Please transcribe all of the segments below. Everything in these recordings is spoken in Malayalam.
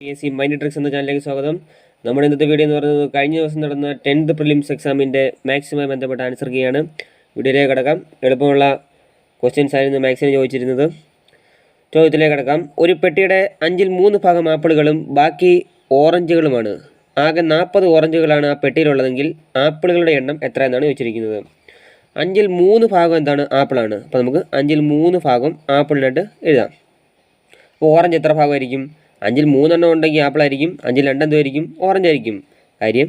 PSC മൈൻഡ് ട്രിക്സ് എന്ന ചാനലിലേക്ക് സ്വാഗതം. നമ്മുടെ ഇന്നത്തെ വീഡിയോ എന്ന് പറയുന്നത് കഴിഞ്ഞ ദിവസം നടന്ന 10th പ്രിലിംസ് എക്സാമിൻ്റെ മാത്സുമായി ബന്ധപ്പെട്ട ആൻസർ കീയാണ്. വീഡിയോയിലേക്ക് കിടക്കാം. എളുപ്പമുള്ള ക്വസ്റ്റ്യൻസ് ആയിരുന്നു മാത്സിന് ചോദിച്ചിരുന്നത്. ചോദ്യത്തിലേക്ക് കിടക്കാം. ഒരു പെട്ടിയുടെ 5/3 ഭാഗം ആപ്പിളുകളും ബാക്കി ഓറഞ്ചുകളുമാണ്. ആകെ 40 ഓറഞ്ചുകളാണ് ആ പെട്ടിയിലുള്ളതെങ്കിൽ ആപ്പിളുകളുടെ എണ്ണം എത്ര എന്നാണ് ചോദിച്ചിരിക്കുന്നത്. 5/3 ഭാഗം എന്താണ്? ആപ്പിളാണ്. അപ്പോൾ നമുക്ക് 5/3 ഭാഗം ആപ്പിളിനായിട്ട് എഴുതാം. അപ്പോൾ ഓറഞ്ച് എത്ര ഭാഗമായിരിക്കും? 5/3 ഉണ്ടെങ്കിൽ ആപ്പിളായിരിക്കും, 5/2 എന്തായിരിക്കും? ഓറഞ്ച് ആയിരിക്കും. കാര്യം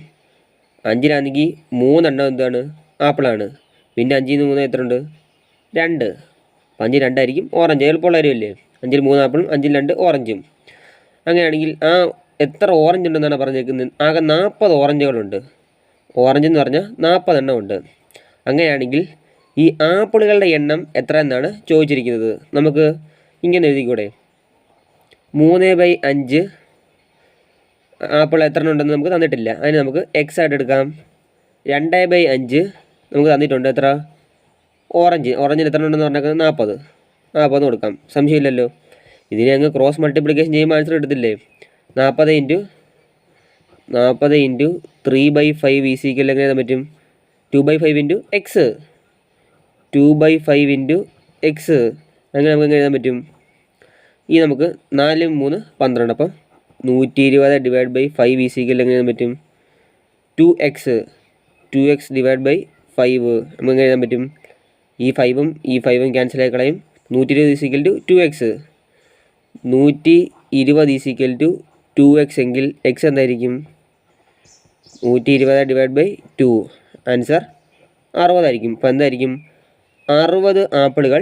5 3 എന്താണ്? ആപ്പിളാണ്. പിന്നെ 5/3 എത്ര ഉണ്ട്? 2. അപ്പം 5/2 ആയിരിക്കും ഓറഞ്ച്. എളുപ്പമുള്ള കാര്യമല്ലേ? 5/3 ആപ്പിളും 5/2 ഓറഞ്ചും. അങ്ങനെയാണെങ്കിൽ ആ എത്ര ഓറഞ്ച് ഉണ്ടെന്നാണ് പറഞ്ഞേക്കുന്നത്? ആകെ 40 ഓറഞ്ചുകളുണ്ട്. ഓറഞ്ച് എന്ന് പറഞ്ഞാൽ 40 ഉണ്ട്. അങ്ങനെയാണെങ്കിൽ ഈ ആപ്പിളുകളുടെ എണ്ണം എത്ര എന്നാണ് ചോദിച്ചിരിക്കുന്നത്. നമുക്ക് ഇങ്ങനെ എഴുതിക്കൂടെ? 3/5 ആപ്പിൾ എത്ര ഉണ്ടെന്ന് നമുക്ക് തന്നിട്ടില്ല. അതിന് നമുക്ക് എക്സ് ആയിട്ട് എടുക്കാം. 2/5 നമുക്ക് തന്നിട്ടുണ്ട്. എത്ര? ഓറഞ്ചിന് എത്ര ഉണ്ടെന്ന് പറഞ്ഞാൽ 40 കൊടുക്കാം. സംശയമില്ലല്ലോ. ഇതിനെ അങ്ങ് ക്രോസ് മൾട്ടിപ്ലിക്കേഷൻ ചെയ്യുമ്പോൾ ആൻസർ കിട്ടത്തില്ലേ? 40 × 3/5 ഈസിക്കൽ എങ്ങനെ എഴുതാൻ പറ്റും? 2/5 × എക്സ്. 2/5 × എക്സ് അങ്ങനെ നമുക്ക് എങ്ങനെ എഴുതാൻ പറ്റും? ഈ നമുക്ക് 4 3 12. അപ്പം 120/5 ഈസിക്കൽ എങ്ങനെ എഴുതാൻ പറ്റും? 2x. 2x / 5 നമുക്ക് എങ്ങനെ എഴുതാൻ പറ്റും? ഈ 5ഉം ക്യാൻസൽ ആയി കളയും. 120 = 2x. 120 = 2x എങ്കിൽ എക്സ് എന്തായിരിക്കും? 120/2. ആൻസർ 60 ആയിരിക്കും. അപ്പോൾ എന്തായിരിക്കും? 60 ആപ്പിളുകൾ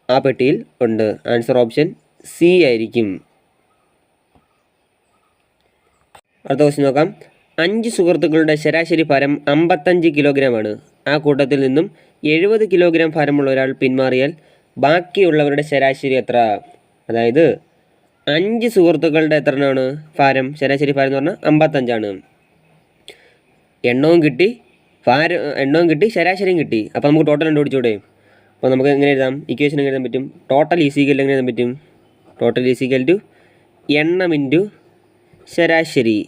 ആ പെട്ടിയിൽ ഉണ്ട്. ആൻസർ ഓപ്ഷൻ സി ആയിരിക്കും. അടുത്ത ക്വസ്റ്റ്യൻ നോക്കാം. 5 സുഹൃത്തുക്കളുടെ ശരാശരി ഭാരം 55 കിലോഗ്രാമാണ്. ആ കൂട്ടത്തിൽ നിന്നും 70 കിലോഗ്രാം ഭാരമുള്ള ഒരാൾ പിന്മാറിയാൽ ബാക്കിയുള്ളവരുടെ ശരാശരി എത്ര? അതായത് 5 സുഹൃത്തുക്കളുടെ എത്രയാണ് ഭാരം? ശരാശരി ഭാരം എന്ന് പറഞ്ഞാൽ 55 എണ്ണവും കിട്ടി ശരാശരിയും കിട്ടി. അപ്പോൾ നമുക്ക് ടോട്ടൽ കണ്ടുപിടിച്ചൂടെ? അപ്പോൾ നമുക്ക് എങ്ങനെ എഴുതാം? ഇക്വേഷൻ എങ്ങനെ എഴുതാൻ പറ്റും? ടോട്ടൽ ഈസിക്കൽ എങ്ങനെ എഴുതാൻ പറ്റും? ടോട്ടൽ ഈസിക്കൽ ടു എണ്ണം ഇൻറ്റു ശരാശരി.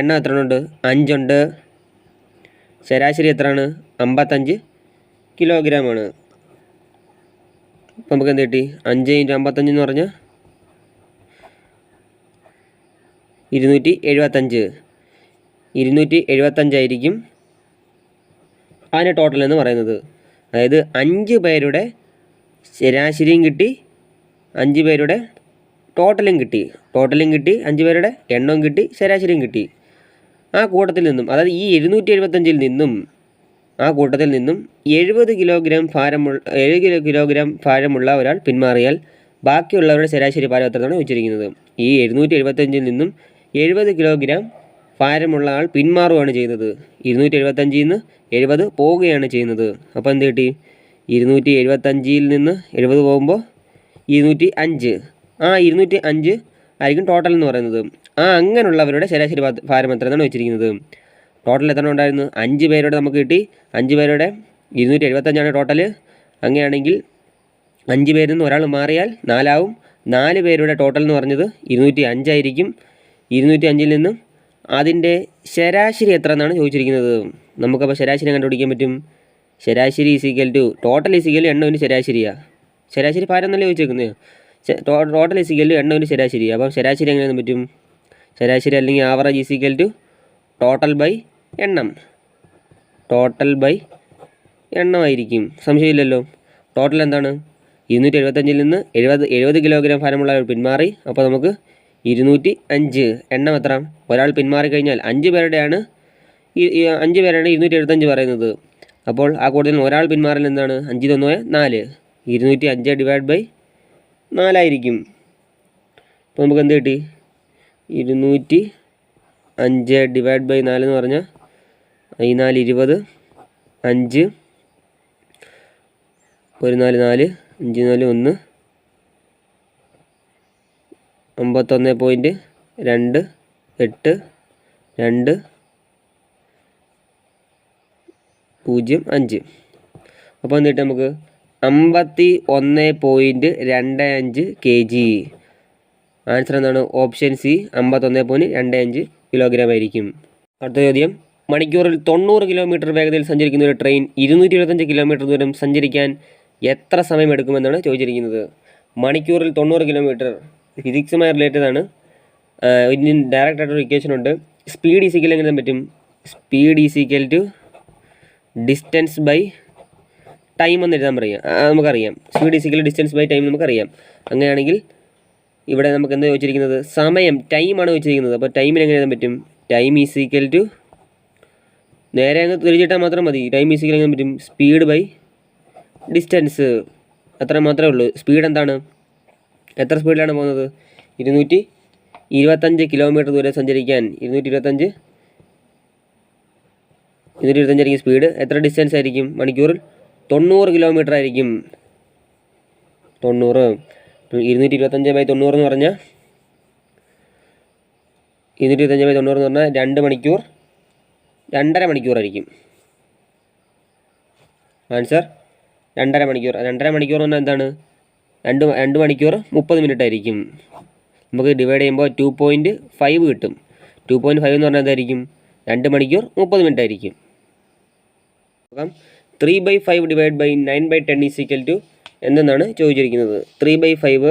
എണ്ണം എത്ര ഉണ്ട്? 5 ഉണ്ട്. ശരാശരി എത്രയാണ്? 55 കിലോഗ്രാമാണ്. അപ്പോൾ നമുക്ക് എന്ത് കിട്ടി? 5 × 55 എന്ന് പറഞ്ഞാൽ 275. 275 ആയിരിക്കും അതിന് ടോട്ടൽ എന്ന് പറയുന്നത്. അതായത് 5 പേരുടെ ശരാശരിയും കിട്ടി, 5 പേരുടെ ടോട്ടലും കിട്ടി. 5 പേരുടെ എണ്ണവും കിട്ടി, ശരാശരിയും കിട്ടി. ആ കൂട്ടത്തിൽ നിന്നും, അതായത് ഈ 275 നിന്നും, ആ കൂട്ടത്തിൽ നിന്നും 70 കിലോഗ്രാം ഭാരമുള്ള ഒരാൾ പിന്മാറിയാൽ ബാക്കിയുള്ളവരുടെ ശരാശരി ഭാരം എത്രയാണ് ചോദിച്ചിരിക്കുന്നത്. ഈ 275 നിന്നും 70 കിലോഗ്രാം ഭാരമുള്ള ആൾ പിന്മാറുകയാണ് ചെയ്യുന്നത്. 275 നിന്ന് 70 പോവുകയാണ് ചെയ്യുന്നത്. അപ്പോൾ എന്ത് കിട്ടി? 275 നിന്ന് 70 പോകുമ്പോൾ 205. ആ 205 ആയിരിക്കും ടോട്ടൽ എന്ന് പറയുന്നത്. ആ അങ്ങനെയുള്ളവരുടെ ശരാശരി ഭാരം എത്ര എന്നാണ് വെച്ചിരിക്കുന്നത്. ടോട്ടൽ എത്ര ഉണ്ടായിരുന്നു? 5 പേരുടെ നമുക്ക് കിട്ടി. 5 പേരുടെ 275 ടോട്ടൽ. അങ്ങനെയാണെങ്കിൽ 5 പേരിൽ നിന്ന് ഒരാൾ മാറിയാൽ 4 ആവും. 4 പേരുടെ ടോട്ടൽ എന്ന് പറഞ്ഞത് 205 ആയിരിക്കും. 205 നിന്നും അതിൻ്റെ ശരാശരി എത്ര എന്നാണ് ചോദിച്ചിരിക്കുന്നത്. നമുക്കപ്പോൾ ശരാശരി കണ്ടുപിടിക്കാൻ പറ്റും. ശരാശരി ഈസിക്കൽ ടു ടോട്ടൽ ഈസിക്കൽ എണ്ണവിന് ശരാശരിയാണ്. ശരാശരി ഭാരം എന്നല്ലേ ചോദിച്ചേക്കുന്നത്. ടോട്ടൽ ഈസിക്കൽ എണ്ണവിന് ശരാശരി. അപ്പം ശരാശരി എങ്ങനെ പറ്റും? ശരാശരി അല്ലെങ്കിൽ average is equal to total by എണ്ണം. ടോട്ടൽ ബൈ എണ്ണമായിരിക്കും. സംശയമില്ലല്ലോ. ടോട്ടൽ എന്താണ്? 275 നിന്ന് 70 കിലോഗ്രാം ഭാരമുള്ള പിന്മാറി. അപ്പോൾ നമുക്ക് 205. എണ്ണം എത്ര? ഒരാൾ പിന്മാറിക്കഴിഞ്ഞാൽ 5 പേരുടെയാണ് 275 പറയുന്നത്. അപ്പോൾ ആ കൂടുതൽ ഒരാൾ പിന്മാറൽ എന്താണ്? 5 1 4. 205 / 4 ആയിരിക്കും. അപ്പോൾ നമുക്ക് എന്ത് കിട്ടി? 205 / 4 എന്ന് പറഞ്ഞാൽ 4 20. 5 1 4 4 5 4 1 51.28 2 0.5. അപ്പോൾ എന്നിട്ട് നമുക്ക് 51.25 kg ആൻസർ എന്താണ്? ഓപ്ഷൻ സി 51.25 കിലോഗ്രാം ആയിരിക്കും. അടുത്ത ചോദ്യം, മണിക്കൂറിൽ 90 കിലോമീറ്റർ വേഗതയിൽ സഞ്ചരിക്കുന്ന ഒരു ട്രെയിൻ 225 കിലോമീറ്റർ ദൂരം സഞ്ചരിക്കാൻ എത്ര സമയം എടുക്കുമെന്നാണ് ചോദിച്ചിരിക്കുന്നത്. മണിക്കൂറിൽ 90 കിലോമീറ്റർ ഫിസിക്സുമായി റിലേറ്റഡ് ആണ്. ഇതിന് ഡയറക്റ്റ് ആയിട്ടൊരു ഇക്വേഷൻ ഉണ്ട്. സ്പീഡ് ഈസിക്കൽ എങ്ങനെ പറ്റും? Speed is equal to distance by time എന്ന് എഴുതാൻ പറയാം. നമുക്കറിയാം speed is equal distance by time നമുക്കറിയാം. അങ്ങനെയാണെങ്കിൽ ഇവിടെ നമുക്ക് എന്താ ചോദിച്ചിരിക്കുന്നത്? സമയം, ടൈമാണ് ചോദിച്ചിരിക്കുന്നത്. അപ്പോൾ ടൈമിന് എങ്ങനെ എഴുതാൻ പറ്റും? ടൈം ഈസിക്കൽ ടു, നേരെ അങ്ങ് തിരിച്ചിട്ടാൽ മാത്രം മതി. ടൈം ഈസിക്കൽ എങ്ങനെ പറ്റും? Speed by distance. അത്ര മാത്രമേ ഉള്ളൂ. സ്പീഡ് എന്താണ്? എത്ര സ്പീഡിലാണ് പോകുന്നത്? 225 കിലോമീറ്റർ ദൂരം സഞ്ചരിക്കാൻ 225 ആയിരിക്കും സ്പീഡ്. എത്ര ഡിസ്റ്റൻസ് ആയിരിക്കും? മണിക്കൂറിൽ 90 കിലോമീറ്റർ ആയിരിക്കും. 90. 225/90 എന്ന് പറഞ്ഞാൽ 225/90 എന്ന് പറഞ്ഞാൽ 2 മണിക്കൂർ 2.5 മണിക്കൂറായിരിക്കും. ആൻസർ 2.5 മണിക്കൂർ. 2.5 മണിക്കൂർ എന്ന് പറഞ്ഞാൽ എന്താണ്? 2 മണിക്കൂർ 30 മിനിറ്റ് ആയിരിക്കും. നമുക്ക് ഡിവൈഡ് ചെയ്യുമ്പോൾ 2.5 കിട്ടും. 2.5 എന്ന് പറഞ്ഞാൽ എന്തായിരിക്കും? 2 മണിക്കൂർ 30 മിനിറ്റ് ആയിരിക്കും. നോക്കാം. 3/5 ഡിവൈഡ് ബൈ 9/10 ഈസിക്കൽ ടു എന്തെന്നാണ് ചോദിച്ചിരിക്കുന്നത്. 3/5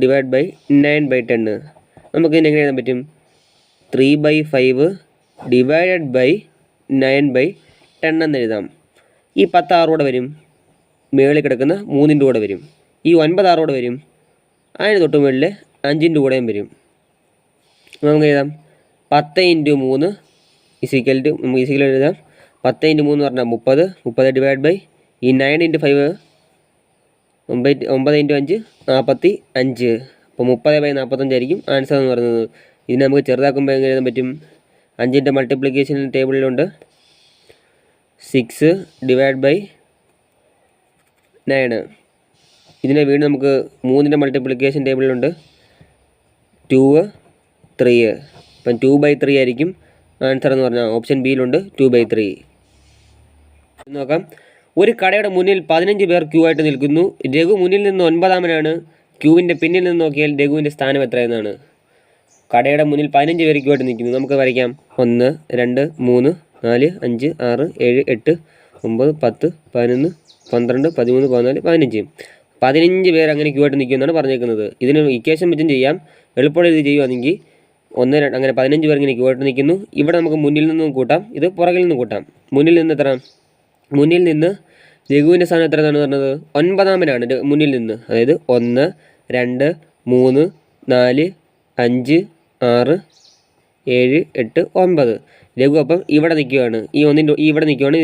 ഡിവൈഡ് ബൈ 9/10 നമുക്ക് ഇതിനെങ്ങനെ എഴുതാൻ പറ്റും? 3/5 ഡിവൈഡഡ് ബൈ 9/10 എന്ന് എഴുതാം. ഈ 10 ആറോടെ വരും, മുകളിൽ കിടക്കുന്ന 3ൻ്റെ കൂടെ വരും. ഈ 9 ആറോടെ വരും, അതിന് തൊട്ട് മുകളിൽ 5ൻ്റെ കൂടെയും വരും. നമുക്ക് എഴുതാം 10 × 3 ഈസിക്കൽ ടു, നമുക്ക് ഈസിക്കൽ എഴുതാം 10 × 3 എന്ന് പറഞ്ഞാൽ 30. 30 ഡിവൈഡ് ബൈ ഈ 9 × 5 9 × 5 45. അപ്പോൾ 30/45 ആയിരിക്കും ആൻസർ എന്ന് പറയുന്നത്. ഇതിനെ നമുക്ക് ചെറുതാക്കുമ്പോൾ എങ്ങനെ എഴുതാൻ പറ്റും? 5ൻ്റെ മൾട്ടിപ്ലിക്കേഷൻ ടേബിളിലുണ്ട്. 6 ഡിവൈഡ് ബൈ 9. ഇതിനെ വീണ്ടും നമുക്ക് 3ൻ്റെ മൾട്ടിപ്ലിക്കേഷൻ ടേബിളിലുണ്ട്. 2 3. അപ്പം 2/3 ആയിരിക്കും ആൻസർ എന്ന് പറഞ്ഞാൽ ഓപ്ഷൻ ബിയിലുണ്ട് 2/3. നോക്കാം. ഒരു കടയുടെ മുന്നിൽ 15 പേർ ക്യൂ ആയിട്ട് നിൽക്കുന്നു. രഘു മുന്നിൽ നിന്ന് 9ാമനാണ്. ക്യൂവിൻ്റെ പിന്നിൽ നിന്ന് നോക്കിയാൽ രഘുവിൻ്റെ സ്ഥാനം എത്രയെന്നാണ്. കടയുടെ മുന്നിൽ 15 പേർ ക്യൂ ആയിട്ട് നിൽക്കുന്നു. നമുക്ക് വരയ്ക്കാം. 1 2 3 4 5 6 7 8 9 10 11 12 13 14 15. 15 പേർ അങ്ങനെ ക്യൂ ആയിട്ട് നിൽക്കുമെന്നാണ് പറഞ്ഞേക്കുന്നത്. ഇതിന് ഇക്വേഷൻ വെച്ചും ചെയ്യാം. എളുപ്പമുള്ള ഇത് ചെയ്യുവാണെങ്കിൽ 1 2 അങ്ങനെ 15 പേർ ഇങ്ങനെ ക്യൂ ആയിട്ട് നിൽക്കുന്നു. ഇവിടെ നമുക്ക് മുന്നിൽ നിന്നും കൂട്ടാം, ഇത് പുറകിൽ നിന്ന് കൂട്ടാം. മുന്നിൽ നിന്ന് എത്ര? മുന്നിൽ നിന്ന് രഘുവിൻ്റെ സ്ഥാനം എത്രയാണെന്ന് പറഞ്ഞത്? 9ാമനാണ് മുന്നിൽ നിന്ന്. അതായത് 1 2 3 4 5 6 7 8 9. രഘു അപ്പം ഇവിടെ നിൽക്കുകയാണ്. ഇവിടെ നിൽക്കുകയാണ്.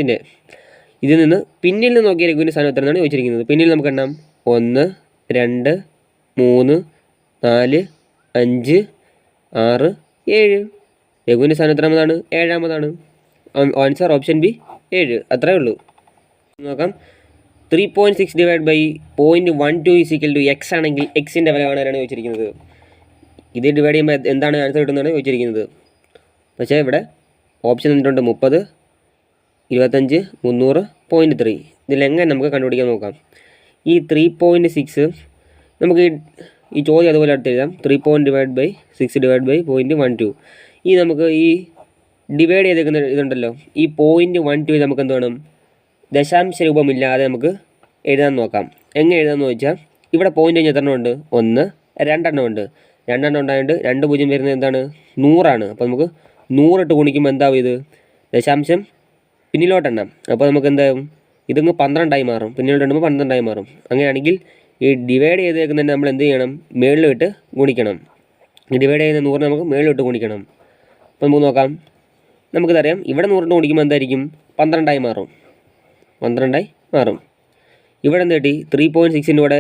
ഇതിൽ നിന്ന് പിന്നിൽ നിന്ന് നോക്കിയ രഘുവിൻ്റെ സ്ഥാനം എത്രയാണ് ചോദിച്ചിരിക്കുന്നത്. പിന്നിൽ നമുക്ക് എണ്ണാം. 1 2 3 4 5 6 7. രഘുവിൻ്റെ സ്ഥാനം എത്രാമതാണ്? 7ാമതാണ്. Answer option B 7. അത്രേ ഉള്ളൂ. നോക്കാം. 3.6 divide by 0.12 is equal to X ആണെങ്കിൽ എക്സിൻ്റെ വില കാണാനാണ് ചോദിച്ചിരിക്കുന്നത്. ഇത് ഡിവൈഡ് ചെയ്യുമ്പോൾ എന്താണ് ആൻസർ കിട്ടുന്നതാണ് ചോദിച്ചിരിക്കുന്നത്. പക്ഷേ ഇവിടെ ഓപ്ഷൻ തന്നിട്ടുണ്ട് 30 25 300 0.3. ഇതിലെങ്ങനെ നമുക്ക് കണ്ടുപിടിക്കാൻ നോക്കാം. ഈ 3.6 നമുക്ക് ഈ ചോദ്യം അതുപോലെ അടുത്ത് എഴുതാം. 3 ഡിവൈഡ് ബൈ 6 ഡിവൈഡ് ബൈ 0.12. ഈ നമുക്ക് ഈ ഡിവൈഡ് ചെയ്തേക്കുന്ന ഇതുണ്ടല്ലോ, ഈ 0.12 നമുക്ക് എന്ത് വേണം? ദശാംശ രൂപമില്ലാതെ നമുക്ക് എഴുതാൻ നോക്കാം. എങ്ങനെ എഴുതാമെന്ന് ചോദിച്ചാൽ ഇവിടെ പോയിൻ്റ് കഴിഞ്ഞ് 3 ഉണ്ട്? 1 2 ഉണ്ട്. 2 ഉണ്ടായതുകൊണ്ട് 2 0 വരുന്നത് എന്താണ്? 100 ആണ്. അപ്പോൾ നമുക്ക് 100 ഇട്ട് ഗുണിക്കുമ്പോൾ എന്താവും? ഇത് ദശാംശം പിന്നിലോട്ടെണ്ണം. അപ്പോൾ നമുക്ക് എന്താവും? ഇതങ്ങ് 12ആയി മാറും. പിന്നിലോട്ട് എണ്ണുമ്പോൾ 12ആയി മാറും. അങ്ങനെയാണെങ്കിൽ ഈ ഡിവൈഡ് ചെയ്തേക്കുന്നതിന് നമ്മൾ എന്ത് ചെയ്യണം? മേളിലിട്ട് ഗുണിക്കണം. ഈ ഡിവൈഡ് ചെയ്യുന്ന 100 നമുക്ക് മേളിലിട്ട് ഗുണിക്കണം. അപ്പോൾ നമുക്ക് നോക്കാം. നമുക്കിതറിയാം. ഇവിടെ 100 ഇട്ട് ഗുണിക്കുമ്പോൾ എന്തായിരിക്കും? 12ആയി മാറും. 12ആയി മാറും. ഇവിടെ എന്ത് കിട്ടി? 3.6ൻ്റെ കൂടെ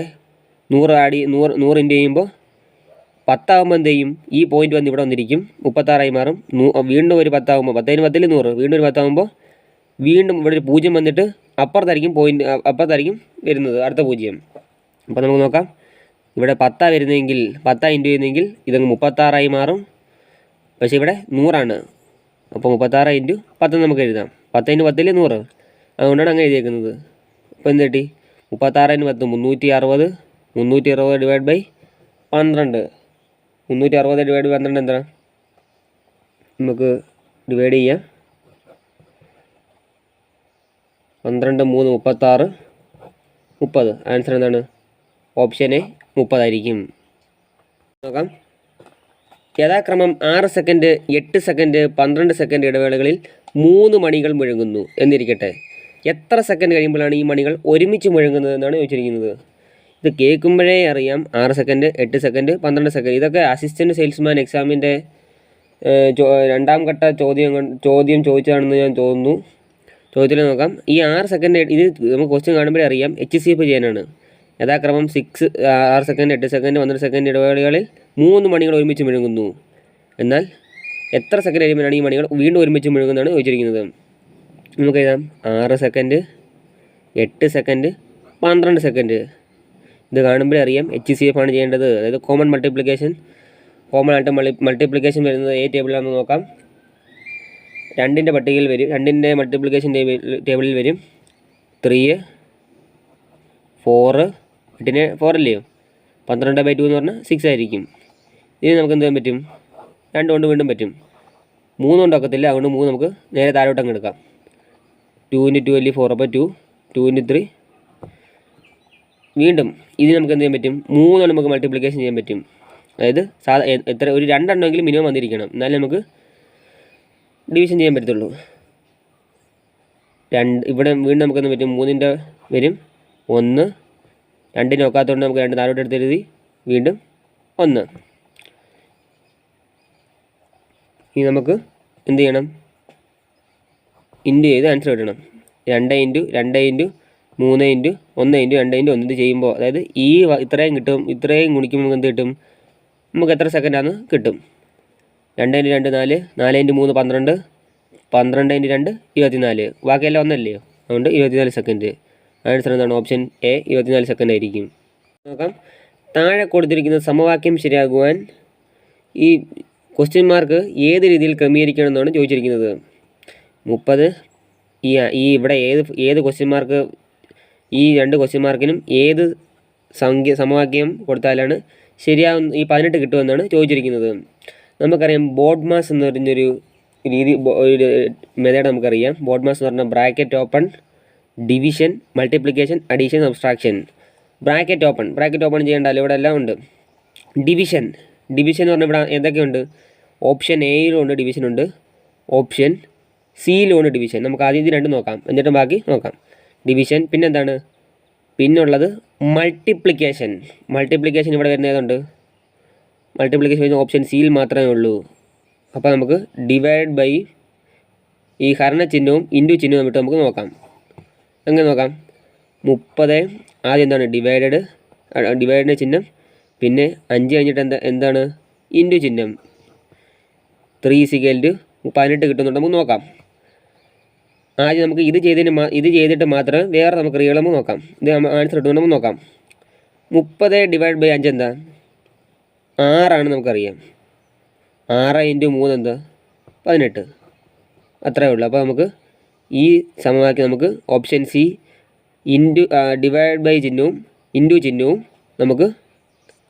100 ആഡ് 100 ഇൻറ്റു ചെയ്യുമ്പോൾ 10 ആകുമ്പോൾ എന്ത് ചെയ്യും? ഈ പോയിൻ്റ് വന്ന് ഇവിടെ വന്നിരിക്കും. 36ആയി മാറും. വീണ്ടും ഒരു 10 ആകുമ്പോൾ 10 × 10 100. വീണ്ടും ഒരു 10 ആകുമ്പോൾ വീണ്ടും ഇവിടെ ഒരു 0 വന്നിട്ട് അപ്പുറത്തായിരിക്കും വരുന്നത് അടുത്ത 0. അപ്പോൾ നമുക്ക് നോക്കാം. ഇവിടെ 10 വരുന്നതെങ്കിൽ 10 ഇൻറ്റു ചെയ്യുന്നതെങ്കിൽ ഇതങ്ങ് 36ആയി മാറും. പക്ഷേ ഇവിടെ 100ആണ്. അപ്പോൾ 36 ഇൻറ്റു 10 നമുക്ക് എഴുതാം. 10 × 10 100. അതുകൊണ്ടാണ് അങ്ങനെ എഴുതിയേക്കുന്നത്. അപ്പോൾ എന്ത് കിട്ടി? 36 × 10 360 360 / 12. 360 / 12 എന്താണ്? നമുക്ക് ഡിവൈഡ് ചെയ്യാം. 12 3 36 30. ആൻസർ എന്താണ്? ഓപ്ഷൻ എ 30 ആയിരിക്കും. നോക്കാം. യഥാക്രമം 6 സെക്കൻഡ്, 8 സെക്കൻഡ്, 12 സെക്കൻഡ് ഇടവേളകളിൽ 3 മണികൾ മുഴങ്ങുന്നു എന്നിരിക്കട്ടെ. എത്ര സെക്കൻഡ് കഴിയുമ്പോഴാണ് ഈ മണികൾ ഒരുമിച്ച് മുഴങ്ങുന്നത് എന്നാണ് ചോദിച്ചിരിക്കുന്നത്. ഇത് കേൾക്കുമ്പോഴേ അറിയാം. 6 സെക്കൻഡ്, 8 സെക്കൻഡ്, 12 സെക്കൻഡ്. ഇതൊക്കെ അസിസ്റ്റൻറ്റ് സെയിൽസ്മാൻ എക്സാമിൻ്റെ രണ്ടാം ഘട്ട ചോദ്യം ചോദിച്ചതാണെന്ന് ഞാൻ തോന്നുന്നു. ചോദ്യത്തിൽ നോക്കാം. ഈ 6 സെക്കൻഡ് ഇത് നമുക്ക് ക്വസ്റ്റ്യൻ കാണുമ്പോഴേ അറിയാം HCF ചെയ്യാനാണ്. യഥാക്രമം 6 സെക്കൻഡ്, 8 സെക്കൻഡ്, 12 സെക്കൻഡ് ഇടവേളകളിൽ 3 മണികൾ ഒരുമിച്ച് മുഴങ്ങുന്നു. എന്നാൽ എത്ര സെക്കൻഡ് കഴിയുമ്പോഴാണ് ഈ മണികൾ വീണ്ടും ഒരുമിച്ച് മുഴങ്ങുന്നതാണ് ചോദിച്ചിരിക്കുന്നത്. നമുക്ക് എഴുതാം. 6 സെക്കൻഡ്, 8 സെക്കൻഡ്, 12 സെക്കൻഡ്. ഇത് കാണുമ്പോഴേ അറിയാം HCF ആണ് ചെയ്യേണ്ടത്. അതായത് കോമൺ ആയിട്ട് മൾട്ടിപ്ലിക്കേഷൻ വരുന്നത് ഏത് ടേബിളിലാണെന്ന് നോക്കാം. 2ൻ്റെ പട്ടികയിൽ വരും. 2ൻ്റെ മൾട്ടിപ്ലിക്കേഷൻ ടേബിളിൽ വരും 3, 4, 8ന് 4 അല്ലയോ, 12/2 എന്ന് പറഞ്ഞാൽ 6 ആയിരിക്കും. ഇനി നമുക്ക് എന്ത് ചെയ്യാൻ പറ്റും? 2 കൊണ്ട് വീണ്ടും പറ്റും. 3 കൊണ്ട് ഒക്കത്തില്ല. അതുകൊണ്ട് 3 നമുക്ക് നേരെ താഴോട്ടങ്ങ് എടുക്കാം. 2 × 2 = 4. അപ്പോൾ 2 × 3. വീണ്ടും ഇത് നമുക്ക് എന്ത് ചെയ്യാൻ പറ്റും? 3 കൊണ്ട് നമുക്ക് മൾട്ടിപ്ലിക്കേഷൻ ചെയ്യാൻ പറ്റും. അതായത് എത്ര ഒരു 2 എണ്ണമെങ്കിലും മിനിമം വന്നിരിക്കണം, എന്നാലേ നമുക്ക് ഡിവിഷൻ ചെയ്യാൻ പറ്റത്തുള്ളൂ. 2 ഇവിടെ വീണ്ടും നമുക്കെന്ത് പറ്റും? 3ൻ്റെ വരും 1. 2ന് ഒക്കാത്തതുകൊണ്ട് നമുക്ക് 2 താഴോട്ട് എടുത്ത് എഴുതി വീണ്ടും 1. ഇനി നമുക്ക് എന്ത് ചെയ്യണം? ഇൻറ്റു ചെയ്ത് ആൻസർ കിട്ടണം. 2 × 2 × 3 × 1 × 2 × 1 ഇത് ചെയ്യുമ്പോൾ, അതായത് ഇത്രയും കിട്ടും. ഇത്രയും ഗുണിക്കുമ്പോൾ നമുക്ക് എന്ത് കിട്ടും? നമുക്ക് എത്ര സെക്കൻഡാണ് കിട്ടും? 2 × 2 4, 4 × 3 12, 12 × 2 24. ബാക്കിയെല്ലാം ഒന്നല്ലേ, അതുകൊണ്ട് 24 സെക്കൻഡ്. ആൻസർ എന്താണ്? ഓപ്ഷൻ എ 24 സെക്കൻഡ് ആയിരിക്കും. നോക്കാം. താഴെ കൊടുത്തിരിക്കുന്ന സമവാക്യം ശരിയാകുവാൻ ഈ ക്വസ്റ്റ്യൻ മാർക്ക് ഏത് രീതിയിൽ ക്രമീകരിക്കണമെന്നാണ് ചോദിച്ചിരിക്കുന്നത്. 30 ഈ ഇവിടെ ഏത് ക്വസ്റ്റ്യൻ മാർക്ക്, ഈ 2 ക്വസ്റ്റ്യൻ മാർക്കിനും ഏത് സമവാക്യം കൊടുത്താലാണ് ശരിയാവുന്ന ഈ 18 കിട്ടുമെന്നാണ് ചോദിച്ചിരിക്കുന്നത്. നമുക്കറിയാം ബോഡ് മാസ് എന്ന് പറഞ്ഞൊരു ഒരു മെത്തേഡ് നമുക്കറിയാം. ബോഡ് മാസ് എന്ന് പറഞ്ഞാൽ bracket open, division, multiplication, addition, subtraction. Bracket open ചെയ്യേണ്ടല്ലോ, ഇവിടെ എല്ലാം ഉണ്ട്. ഡിവിഷൻ എന്ന് പറഞ്ഞാൽ ഇവിടെ എന്തൊക്കെയുണ്ട്? ഓപ്ഷൻ എയിലുണ്ട് ഡിവിഷൻ ഉണ്ട്, ഓപ്ഷൻ സിയിലുണ്ട് ഡിവിഷൻ. നമുക്ക് ആദ്യം ഇത് രണ്ടും നോക്കാം, എന്നിട്ട് ബാക്കി നോക്കാം. ഡിവിഷൻ, പിന്നെന്താണ്? പിന്നുള്ളത് മൾട്ടിപ്ലിക്കേഷൻ ഇവിടെ വരുന്ന ഏതുണ്ട്? മൾട്ടിപ്ലിക്കേഷൻ വരുന്ന ഓപ്ഷൻ സിയിൽ മാത്രമേ ഉള്ളൂ. അപ്പോൾ നമുക്ക് ഡിവൈഡ് ബൈ ഈ ഹരണ ചിഹ്നവും ഇൻറ്റു ചിഹ്നവും ഇട്ട് നമുക്ക് നോക്കാം. എങ്ങനെ നോക്കാം? 30 ആദ്യം എന്താണ്? ഡിവൈഡിൻ്റെ ചിഹ്നം, പിന്നെ 5 കഴിഞ്ഞിട്ട് എന്താണ്? ഇൻറ്റു ചിഹ്നം. 3 = 18 കിട്ടുന്നുണ്ട്. നമുക്ക് നോക്കാം. ആദ്യം നമുക്ക് ഇത് ചെയ്തിട്ട് മാത്രമേ വേറെ നമുക്ക് റിയൽ നമുക്ക് നോക്കാം. ഇത് ആൻസർ കിട്ടുന്നുണ്ട് നമുക്ക് നോക്കാം. 30 / 5 എന്താ? 6 ആണ് നമുക്കറിയാം. 6 × 3 എന്താ? 18. അത്രയേ ഉള്ളൂ. അപ്പോൾ നമുക്ക് ഈ സമവാക്യം നമുക്ക് ഓപ്ഷൻ സി ഡിവൈഡ് ബൈ ചിഹ്നവും ഇൻറ്റു ചിഹ്നവും നമുക്ക്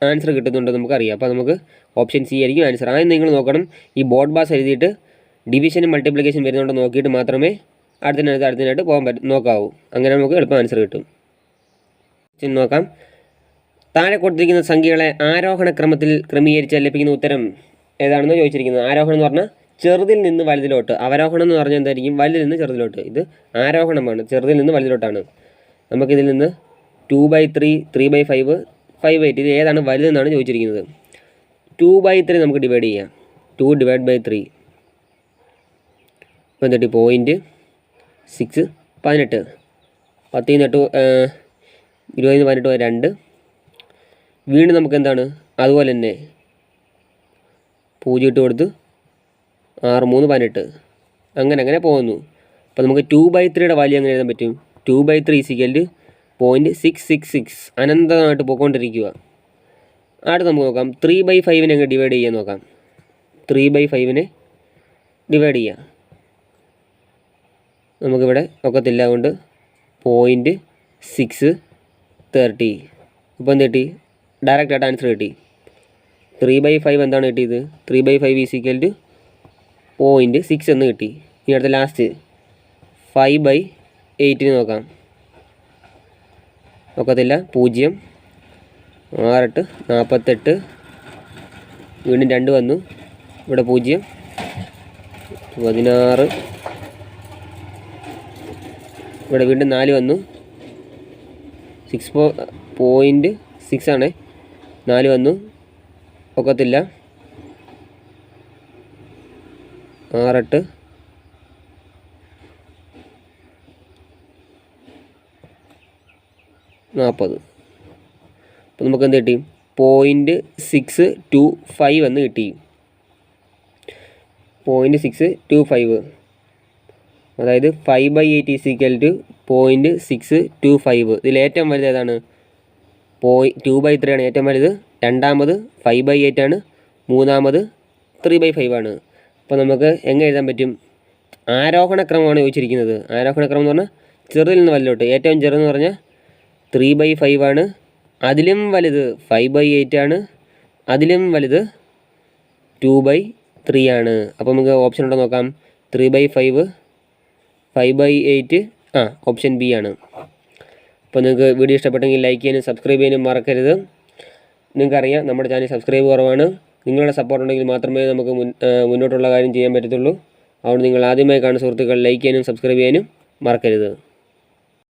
ആൻസർ കിട്ടുന്നുണ്ടെന്ന് നമുക്കറിയാം. അപ്പോൾ നമുക്ക് ഓപ്ഷൻ സി ആയിരിക്കും ആൻസർ. ആദ്യം നിങ്ങൾ നോക്കണം, ഈ ബോർഡ് ബാസ് എഴുതിയിട്ട് ഡിവിഷനും മൾട്ടിപ്ലിക്കേഷൻ വരുന്നുണ്ടോ നോക്കിയിട്ട് മാത്രമേ അടുത്തതിനായിട്ട് പോകാൻ നോക്കാവൂ. അങ്ങനെ നമുക്ക് എളുപ്പം ആൻസർ കിട്ടും. നോക്കാം. താഴെ കൊടുത്തിരിക്കുന്ന സംഖ്യകളെ ആരോഹണ ക്രമത്തിൽ ക്രമീകരിച്ചാൽ ലഭിക്കുന്ന ഉത്തരം ഏതാണെന്ന് ചോദിച്ചിരിക്കുന്നത്. ആരോഹണം എന്ന് പറഞ്ഞാൽ ചെറുതിൽ നിന്ന് വലുതിലോട്ട്, അവരോഹണം എന്ന് പറഞ്ഞാൽ എന്തായിരിക്കും? വലുതിൽ നിന്ന് ചെറുതിലോട്ട്. ഇത് ആരോഹണമാണ്, ചെറുതിൽ നിന്ന് വലുതിലോട്ടാണ്. നമുക്കിതിൽ നിന്ന് 2/3, 3/5, 5/8 ഇത് ഏതാണ് വലുതെന്നാണ് ചോദിച്ചിരിക്കുന്നത്. 2/3 നമുക്ക് ഡിവൈഡ് ചെയ്യാം. 2 / 3 ഇപ്പോൾ എന്നിട്ട് 0.6 18. 10 × 20 18 2. വീണ്ടും നമുക്ക് എന്താണ്? അതുപോലെ തന്നെ 0 ഇട്ട് കൊടുത്ത് 6 3 18. അങ്ങനെ പോകുന്നു. അപ്പോൾ നമുക്ക് 2/3 വാല്യൂ എങ്ങനെ എഴുതാൻ പറ്റും? 2/3 = 0.666. അനന്തമായിട്ട് പോയിക്കൊണ്ടിരിക്കുക. അടുത്ത് നമുക്ക് നോക്കാം. 3/5 അങ്ങ് ഡിവൈഡ് ചെയ്യാൻ നോക്കാം. 3/5 ഡിവൈഡ് ചെയ്യാം. നമുക്കിവിടെ ഒക്കത്തില്ല, അതുകൊണ്ട് 0.630. അപ്പോൾ എന്ത് കിട്ടി? ഡയറക്റ്റായിട്ട് ആൻസർ കിട്ടി. 3/5 എന്താണ് കിട്ടിയത്? 3/5 = 0.6 എന്ന് കിട്ടി. ഇനി അടുത്ത ലാസ്റ്റ് 5/8 നോക്കാം. നോക്കത്തില്ല. 0, 6, 48, വീണ്ടും 2 വന്നു. ഇവിടെ 0, 16, ഇവിടെ വീണ്ടും 4 വന്നു. 6.6 ആണ്. 4 വന്നു. ഒക്കത്തില്ല. 6, 40. അപ്പോൾ നമുക്ക് എന്ത് കിട്ടി? 0.625 എന്ന് കിട്ടി. 0.625. അതായത് 5/8 = 0.625. ഇതിൽ ഏറ്റവും വലുത് ഏതാണ്? 2/3 ആണ് ഏറ്റവും വലുത്. രണ്ടാമത് 5/8 ആണ്. മൂന്നാമത് 3/5 ആണ്. അപ്പോൾ നമുക്ക് എങ്ങനെ എഴുതാൻ പറ്റും? ആരോഹണക്രമമാണ് ചോദിച്ചിരിക്കുന്നത്. ആരോഹണക്രമം എന്ന് പറഞ്ഞാൽ ചെറുതിൽ നിന്ന് വലുതോട്ട്. ഏറ്റവും ചെറുതെന്ന് പറഞ്ഞാൽ 3/5 ആണ്. അതിലും വലുത് 5/8 ആണ്. അതിലും വലുത് 2/3 ആണ്. അപ്പോൾ നമുക്ക് ഓപ്ഷൻ ഉണ്ടോ നോക്കാം. 3/5, 5/8, ഓപ്ഷൻ ബി ആണ്. അപ്പോൾ നിങ്ങൾക്ക് വീഡിയോ ഇഷ്ടപ്പെട്ടെങ്കിൽ ലൈക്ക് ചെയ്യാനും സബ്സ്ക്രൈബ് ചെയ്യാനും മറക്കരുത്. നിങ്ങൾക്കറിയാം നമ്മുടെ ചാനൽ സബ്സ്ക്രൈബ് കുറവാണ്. നിങ്ങളുടെ സപ്പോർട്ട് ഉണ്ടെങ്കിൽ മാത്രമേ നമുക്ക് മുന്നോട്ടുള്ള കാര്യം ചെയ്യാൻ പറ്റത്തുള്ളൂ. അതുകൊണ്ട് നിങ്ങൾ ആദ്യമായി കാണുന്ന സുഹൃത്തുക്കൾ ലൈക്ക് ചെയ്യാനും സബ്സ്ക്രൈബ് ചെയ്യാനും മറക്കരുത്.